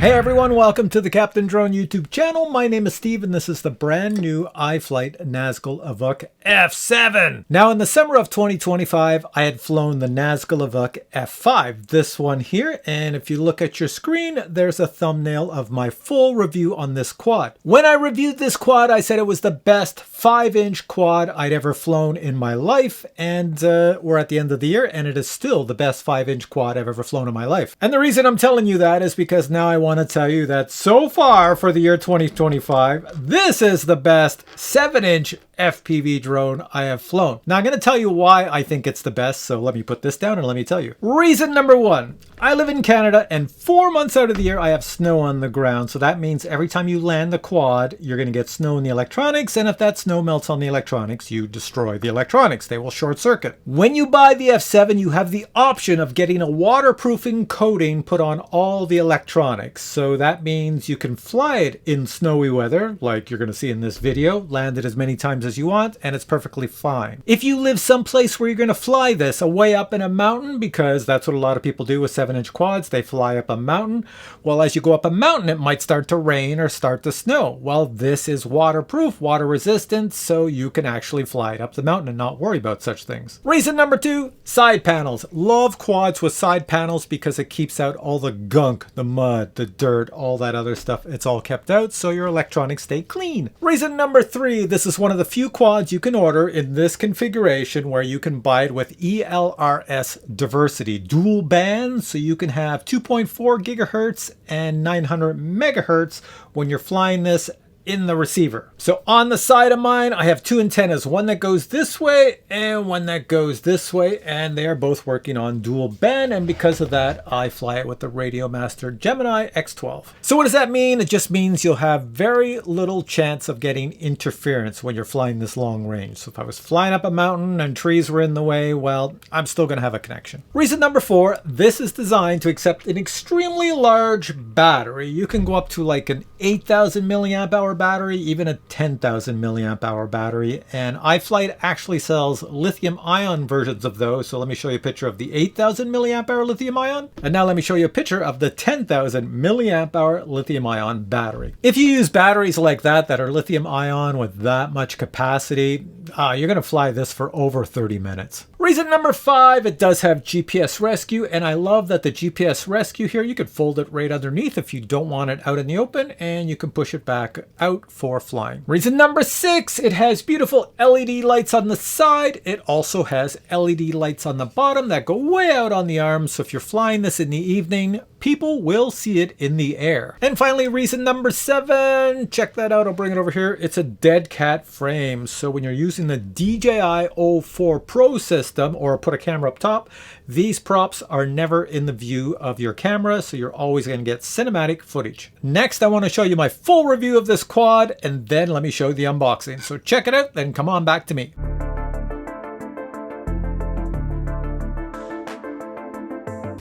Hey everyone, welcome to the Captain Drone YouTube channel. My name is Steve and this is the brand new iFlight Nazgul Evoque F7. Now in the summer of 2025, I had flown the Nazgul Evoque F5, this one here, and if you look at your screen, there's a thumbnail of my full review on this quad. When I reviewed this quad, I said it was the best 5-inch quad I'd ever flown in my life, and we're at the end of the year, and it is still the best 5-inch quad I've ever flown in my life. And the reason I'm telling you that is because now I want to tell you that so far for the year 2025, this is the best 7-inch FPV drone I have flown. Now I'm going to tell you why I think it's the best, so let me put this down and let me tell you. Reason number one, I live in Canada and 4 months out of the year I have snow on the ground, so that means every time you land the quad, you're going to get snow in the electronics, and if that snow melts on the electronics, you destroy the electronics. They will short circuit. When you buy the F7, you have the option of getting a waterproofing coating put on all the electronics, so that means you can fly it in snowy weather, like you're going to see in this video, land it as many times as you want, and it's perfectly fine. If you live someplace where you're going to fly this away up in a mountain, because that's what a lot of people do with 7-inch quads, they fly up a mountain, well, as you go up a mountain, it might start to rain or start to snow. Well, this is waterproof, water resistant, so you can actually fly it up the mountain and not worry about such things. Reason number two, side panels. Love quads with side panels because it keeps out all the gunk, the mud, the dirt, all that other stuff. It's all kept out, so your electronics stay clean. Reason number three, this is one of the few quads you can order in this configuration where you can buy it with ELRS diversity, dual band, so you can have 2.4 gigahertz and 900 megahertz when you're flying this in the receiver. So on the side of mine, I have two antennas, one that goes this way and one that goes this way, and they are both working on dual band, and because of that, I fly it with the Radio Master Gemini X12. So what does that mean? It just means you'll have very little chance of getting interference when you're flying this long range. So if I was flying up a mountain and trees were in the way, well, I'm still going to have a connection. Reason number four, this is designed to accept an extremely large battery. You can go up to like an 8,000 milliamp hour battery, even a 10,000 milliamp hour battery, and iFlight actually sells lithium ion versions of those. So let me show you a picture of the 8,000 milliamp hour lithium ion, and now let me show you a picture of the 10,000 milliamp hour lithium ion battery. If you use batteries like that are lithium ion with that much capacity, you're going to fly this for over 30 minutes. Reason number five, it does have GPS rescue, and I love that the GPS rescue here, you can fold it right underneath if you don't want it out in the open, and you can push it back out for flying. Reason number six, it has beautiful LED lights on the side. It also has LED lights on the bottom that go way out on the arms, so if you're flying this in the evening, people will see it in the air. And finally, reason number seven, check that out, I'll bring it over here. It's a dead cat frame, so when you're using the DJI O4 Pro system, or put a camera up top, these props are never in the view of your camera, so you're always going to get cinematic footage. Next, I want to show you my full review of this quad, and then let me show you the unboxing. So check it out, then come on back to me.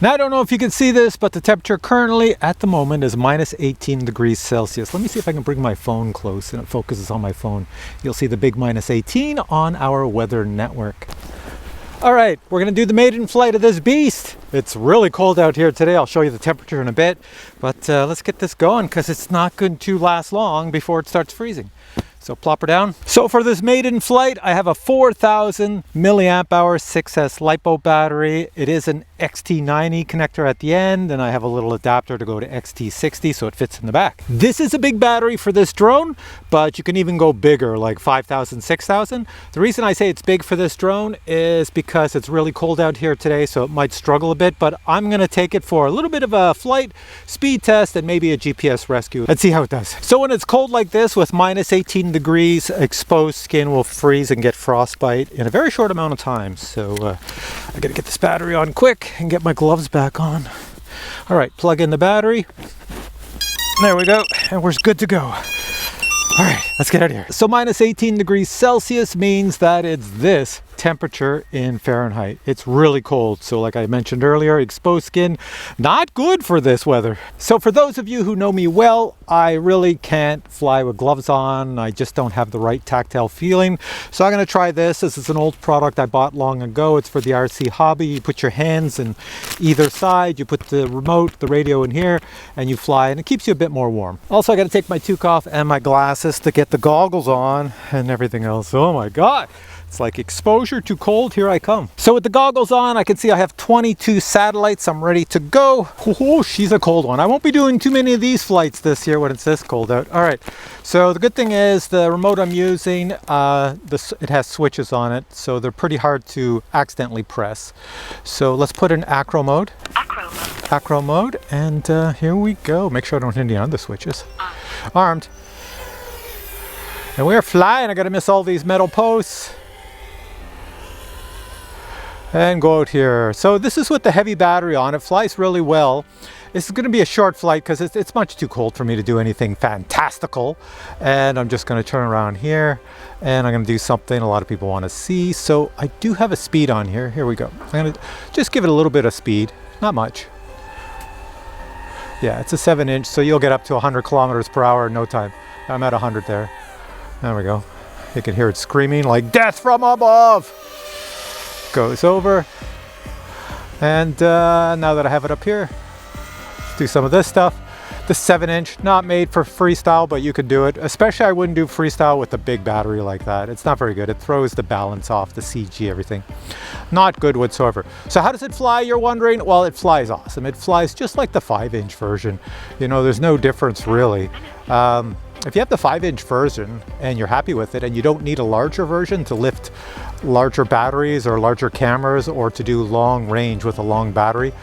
Now, I don't know if you can see this, but the temperature currently at the moment is minus 18 degrees Celsius. Let me see if I can bring my phone close and it focuses on my phone. You'll see the big minus 18 on our weather network. All right, we're going to do the maiden flight of this beast. It's really cold out here today. I'll show you the temperature in a bit, but let's get this going because it's not going to last long before it starts freezing. So plop her down. So for this maiden flight, I have a 4,000 milliamp hour 6S LiPo battery. It is an XT90 connector at the end, and I have a little adapter to go to XT60 so it fits in the back. This is a big battery for this drone, but you can even go bigger, like 5,000, 6,000. The reason I say it's big for this drone is because it's really cold out here today, so it might struggle a bit, but I'm gonna take it for a little bit of a flight speed test and maybe a GPS rescue and see how it does. So when it's cold like this with minus 18 degrees, exposed skin will freeze and get frostbite in a very short amount of time. So I gotta get this battery on quick and get my gloves back on. All right, plug in the battery. There we go, and we're good to go. All right, let's get out of here. So minus 18 degrees Celsius means that it's this temperature in Fahrenheit. It's really cold. So like I mentioned earlier, exposed skin, not good for this weather. So for those of you who know me well, I really can't fly with gloves on. I just don't have the right tactile feeling. So I'm going to try this. This is an old product I bought long ago. It's for the RC hobby. You put your hands in either side, you put the remote, the radio in here, and you fly, and it keeps you a bit more warm. Also, I got to take my toque off and my glasses to get the goggles on and everything else. Oh my God. It's like exposure to cold, here I come. So with the goggles on, I can see I have 22 satellites. I'm ready to go. Oh, she's a cold one. I won't be doing too many of these flights this year when it's this cold out. All right, so the good thing is the remote I'm using, it has switches on it, so they're pretty hard to accidentally press. So let's put in acro mode. Acro mode, and here we go. Make sure I don't hit any other switches. Armed. And we're flying. I gotta miss all these metal posts. And go out here. So this is with the heavy battery on. It flies really well. This is going to be a short flight because it's much too cold for me to do anything fantastical. And I'm just going to turn around here and I'm going to do something a lot of people want to see. So I do have a speed on here. Here we go. I'm going to just give it a little bit of speed. Not much. Yeah, it's a 7-inch, so you'll get up to 100 kilometers per hour in no time. I'm at 100 there. There we go. You can hear it screaming like death from above. Goes over, and now that I have it up here, let's do some of this stuff. The 7-inch, not made for freestyle, but you could do it. Especially I wouldn't do freestyle with a big battery like that. It's not very good. It throws the balance off, the CG, everything. Not good whatsoever. So how does it fly, you're wondering? Well, it flies awesome. It flies just like the 5-inch version. You know, there's no difference really. If you have the 5-inch version and you're happy with it and you don't need a larger version to lift larger batteries or larger cameras or to do long range with a long battery,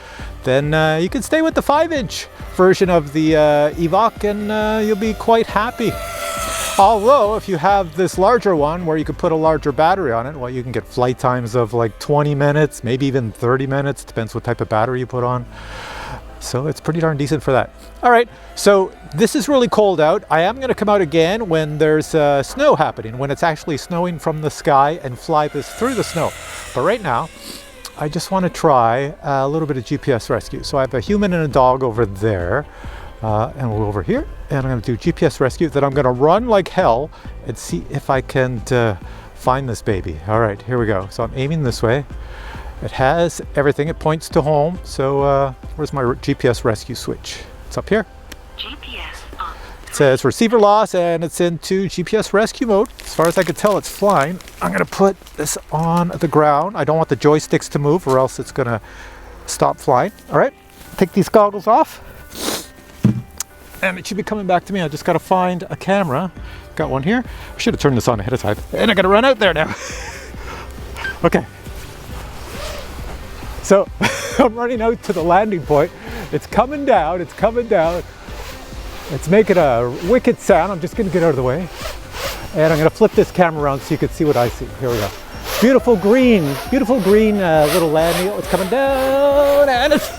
then you can stay with the 5-inch version of the Evoque and you'll be quite happy. Although if you have this larger one where you could put a larger battery on it, well, you can get flight times of like 20 minutes, maybe even 30 minutes, depends what type of battery you put on. So it's pretty darn decent for that. All right, so this is really cold out. I am going to come out again when there's snow happening, when it's actually snowing from the sky, and fly this through the snow. But right now, I just want to try a little bit of GPS rescue. So I have a human and a dog over there, and we'll go over here, and I'm going to do GPS rescue. Then I'm going to run like hell and see if I can find this baby. All right, here we go. So I'm aiming this way. It has everything. It points to home. So where's my GPS rescue switch? It's up here. GPS on. It says receiver loss and it's into GPS rescue mode. As far as I can tell, it's flying. I'm going to put this on the ground. I don't want the joysticks to move or else it's going to stop flying. All right, take these goggles off. And it should be coming back to me. I just got to find a camera. Got one here. I should have turned this on ahead of time. And I got to run out there now. Okay. So I'm running out to the landing point. It's coming down, it's coming down. It's making a wicked sound. I'm just gonna get out of the way. And I'm gonna flip this camera around so you can see what I see. Here we go. Beautiful green little landing. It's coming down and it's...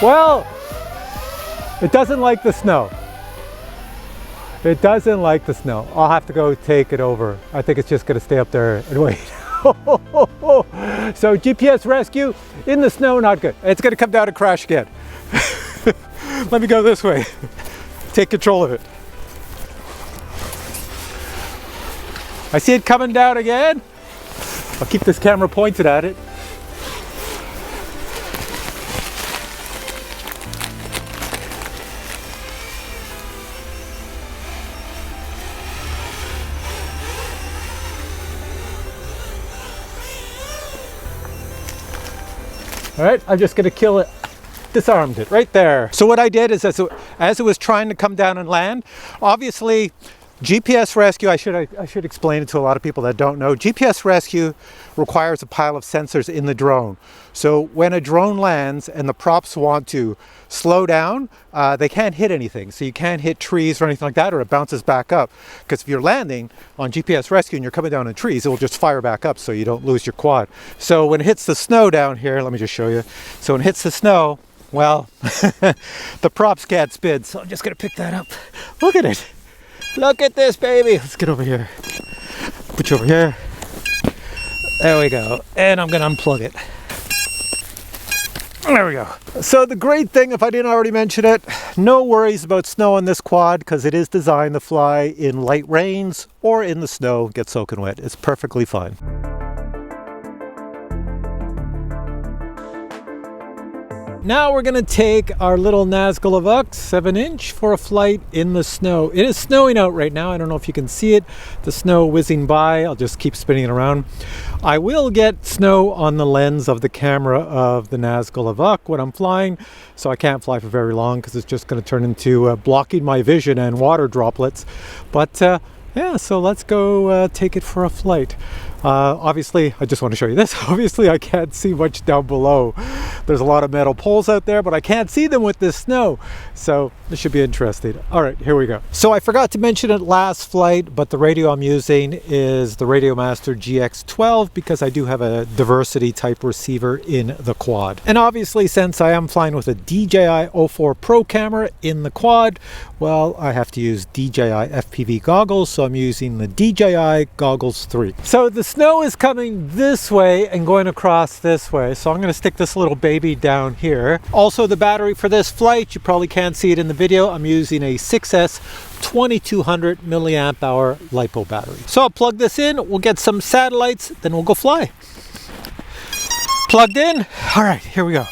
Well, it doesn't like the snow. It doesn't like the snow. I'll have to go take it over. I think it's just gonna stay up there and wait. So GPS rescue in the snow, not good. It's going to come down and crash again. Let me go this way. Take control of it. I see it coming down again. I'll keep this camera pointed at it. All right, I'm just gonna kill it, disarmed it right there. So what I did is as it was trying to come down and land, obviously GPS rescue, I should explain it to a lot of people that don't know. GPS rescue requires a pile of sensors in the drone. So when a drone lands and the props want to slow down, they can't hit anything. So you can't hit trees or anything like that, or it bounces back up. Because if you're landing on GPS rescue and you're coming down in trees, it will just fire back up so you don't lose your quad. So when it hits the snow down here, let me just show you. So when it hits the snow, well, the props can't spin. So I'm just gonna pick that up. Look at it. Look at this baby. Let's get over here. Put you over here. There we go. And I'm gonna unplug it. There we go. So the great thing, if I didn't already mention it, no worries about snow on this quad because it is designed to fly in light rains or in the snow, get soaking wet. It's perfectly fine. Now we're gonna take our little Nazgul Evoque 7-inch for a flight in the snow. It is snowing out right now. I don't know if you can see it. The snow whizzing by. I'll just keep spinning it around. I will get snow on the lens of the camera of the Nazgul Evoque when I'm flying, so I can't fly for very long because it's just gonna turn into blocking my vision and water droplets. But yeah, so let's go take it for a flight. Obviously, I just want to show you this. Obviously, I can't see much down below. There's a lot of metal poles out there, but I can't see them with this snow. So this should be interesting. All right, here we go. So I forgot to mention it last flight, but the radio I'm using is the Radiomaster GX12 because I do have a diversity type receiver in the quad. And obviously, since I am flying with a DJI O4 Pro camera in the quad, well, I have to use DJI FPV goggles, so I'm using the DJI Goggles 3. So the snow is coming this way and going across this way, so I'm going to stick this little baby down here. Also, the battery for this flight, you probably can't see it in the video, I'm using a 6S 2200 milliamp hour LiPo battery. So I'll plug this in, we'll get some satellites, then we'll go fly. Plugged in. All right, here we go.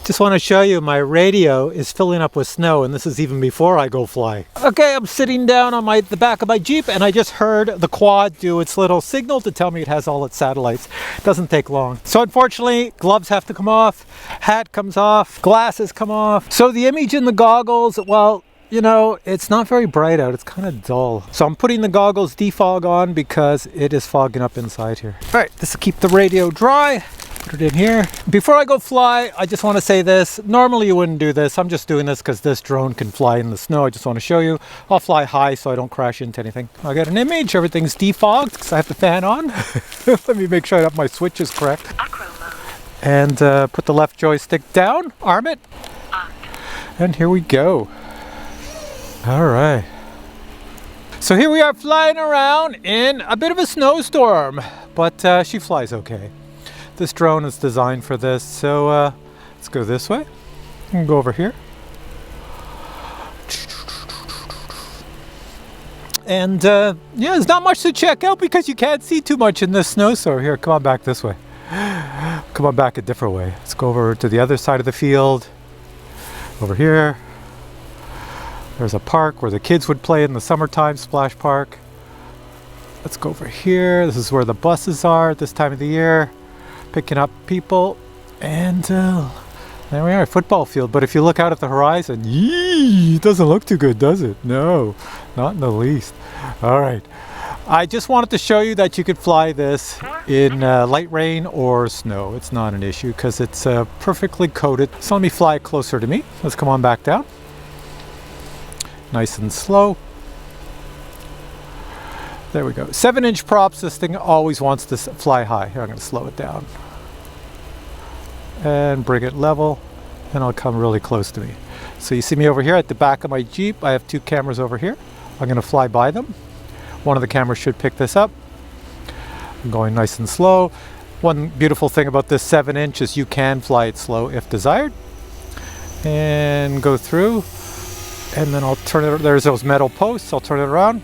Just want to show you my radio is filling up with snow, and this is even before I go fly. Okay, I'm sitting down on the back of my Jeep, and I just heard the quad do its little signal to tell me it has all its satellites. It doesn't take long. So unfortunately, gloves have to come off, hat comes off, glasses come off. So the image in the goggles, well, you know, it's not very bright out. It's kind of dull. So I'm putting the goggles defog on because it is fogging up inside here. All right, this will keep the radio dry. Put it in here. Before I go fly, I just want to say this. Normally you wouldn't do this. I'm just doing this because this drone can fly in the snow. I just want to show you. I'll fly high so I don't crash into anything. I got an image. Everything's defogged because I have the fan on. Let me make sure I have my switches correct. And put the left joystick down. Arm it. And here we go. All right. So here we are flying around in a bit of a snowstorm, but she flies okay. This drone is designed for this, so let's go this way and go over here. And yeah, there's not much to check out because you can't see too much in this snowstorm. Here, come on back this way. Come on back a different way. Let's go over to the other side of the field. Over here. There's a park where the kids would play in the summertime, splash park. Let's go over here. This is where the buses are at this time of the year. Picking up people, and there we are, football field. But if you look out at the horizon, it doesn't look too good, does it? No, not in the least. All right, I just wanted to show you that you could fly this in light rain or snow. It's not an issue because it's perfectly coated. So let me fly it closer to me. Let's come on back down. Nice and slow. There we go. 7-inch props. This thing always wants to fly high. Here, I'm going to slow it down. And bring it level. And it'll come really close to me. So you see me over here at the back of my Jeep. I have two cameras over here. I'm going to fly by them. One of the cameras should pick this up. I'm going nice and slow. One beautiful thing about this 7-inch is you can fly it slow if desired. And go through. And then I'll turn it. There's those metal posts. I'll turn it around.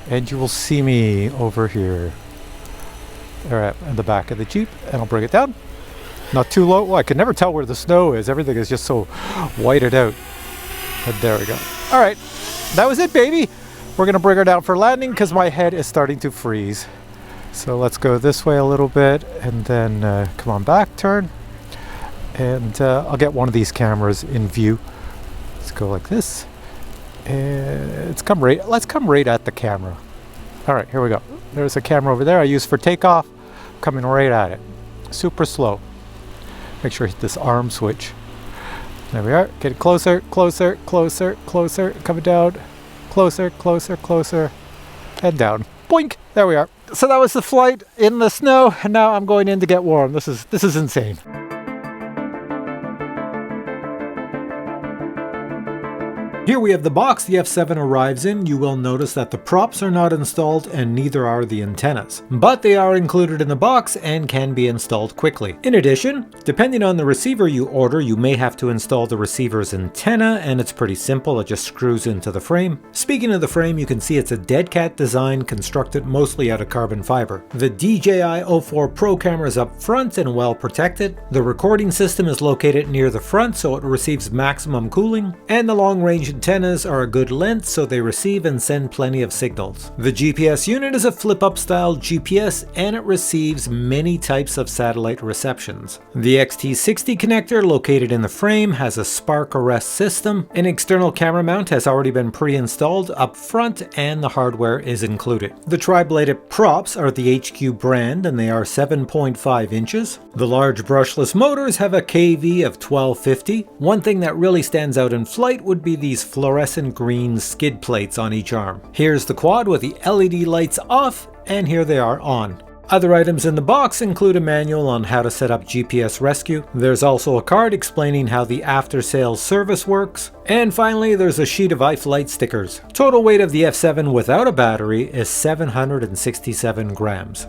And you will see me over here. There at the back of the Jeep, and I'll bring it down. Not too low. Well, I can never tell where the snow is. Everything is just so whited out. But there we go. All right, that was it, baby. We're gonna bring her down for landing because my head is starting to freeze. So let's go this way a little bit, and then come on back, turn. And I'll get one of these cameras in view. Let's go like this. And let's come right at the camera. All right, here we go. There's a camera over there I use for takeoff. Coming right at it. Super slow. Make sure I hit this arm switch. There we are. Get closer, closer, closer, closer. Coming down. Closer, closer, closer. And down. Boink! There we are. So that was the flight in the snow, and now I'm going in to get warm. This is insane. Here we have the box the F7 arrives in. You will notice that the props are not installed and neither are the antennas, but they are included in the box and can be installed quickly. In addition, depending on the receiver you order, you may have to install the receiver's antenna, and it's pretty simple. It just screws into the frame. Speaking of the frame, you can see it's a dead cat design constructed mostly out of carbon fiber. The DJI O4 Pro camera is up front and well protected. The recording system is located near the front so it receives maximum cooling, and the long-range antennas are a good length so they receive and send plenty of signals. The GPS unit is a flip-up style GPS and it receives many types of satellite receptions. The XT60 connector located in the frame has a spark arrest system. An external camera mount has already been pre-installed up front and the hardware is included. The tri-bladed props are the HQ brand and they are 7.5 inches. The large brushless motors have a KV of 1250. One thing that really stands out in flight would be these fluorescent green skid plates on each arm. Here's the quad with the LED lights off, and here they are on. Other items in the box include a manual on how to set up GPS rescue. There's also a card explaining how the after-sales service works. And finally, there's a sheet of iFlight stickers. Total weight of the F7 without a battery is 767 grams.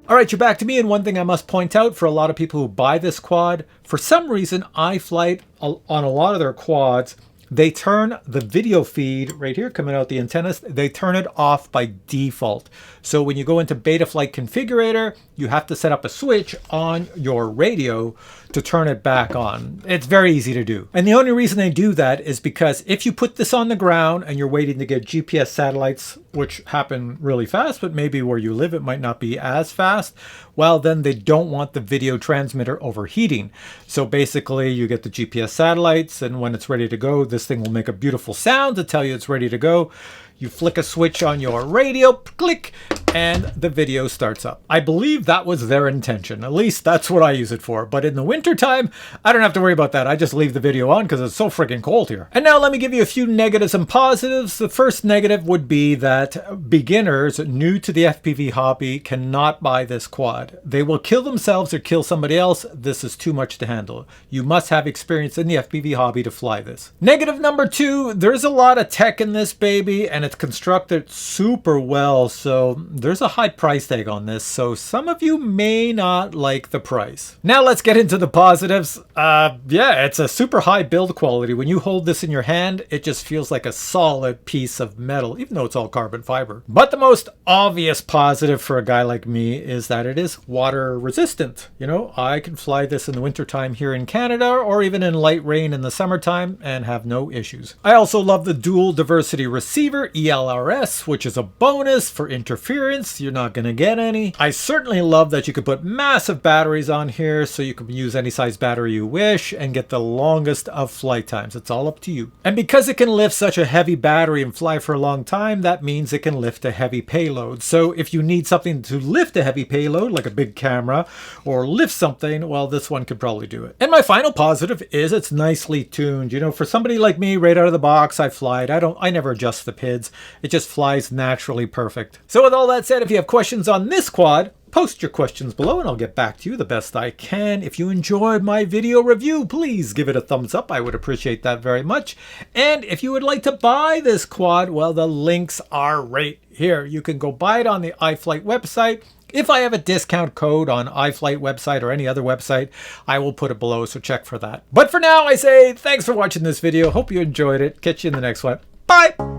Alright, you're back to me, and one thing I must point out for a lot of people who buy this quad, for some reason iFlight on a lot of their quads, they turn the video feed right here coming out the antennas, they turn it off by default. So when you go into Betaflight Configurator, you have to set up a switch on your radio to turn it back on. It's very easy to do. And the only reason they do that is because if you put this on the ground and you're waiting to get GPS satellites, which happen really fast, but maybe where you live it might not be as fast, well then they don't want the video transmitter overheating. So basically you get the GPS satellites, and when it's ready to go, this thing will make a beautiful sound to tell you it's ready to go. You flick a switch on your radio, click, and the video starts up. I believe that was their intention. At least that's what I use it for. But in the wintertime, I don't have to worry about that. I just leave the video on because it's so freaking cold here. And now let me give you a few negatives and positives. The first negative would be that beginners new to the FPV hobby cannot buy this quad. They will kill themselves or kill somebody else. This is too much to handle. You must have experience in the FPV hobby to fly this. Negative number 2, there's a lot of tech in this baby, and it's constructed super well, so there's a high price tag on this, so some of you may not like the price. Now let's get into the positives. Yeah, it's a super high build quality. When you hold this in your hand, it just feels like a solid piece of metal, even though it's all carbon fiber. But the most obvious positive for a guy like me is that it is water resistant. You know, I can fly this in the wintertime here in Canada, or even in light rain in the summertime, and have no issues. I also love the dual diversity receiver, ELRS, which is a bonus for interference. You're not going to get any. I certainly love that you can put massive batteries on here, so you can use any size battery you wish and get the longest of flight times. It's all up to you. And because it can lift such a heavy battery and fly for a long time, that means it can lift a heavy payload. So if you need something to lift a heavy payload, like a big camera, or lift something, well, this one could probably do it. And my final positive is it's nicely tuned. You know, for somebody like me, right out of the box, I fly it. I never adjust the PIDs. It just flies naturally perfect. So with all that said, if you have questions on this quad, post your questions below and I'll get back to you the best I can. If you enjoyed my video review, please give it a thumbs up. I would appreciate that very much. And if you would like to buy this quad, well, the links are right here. You can go buy it on the iFlight website. If I have a discount code on iFlight website or any other website, I will put it below, so check for that. But for now, I say thanks for watching this video. Hope you enjoyed it. Catch you in the next one. Bye!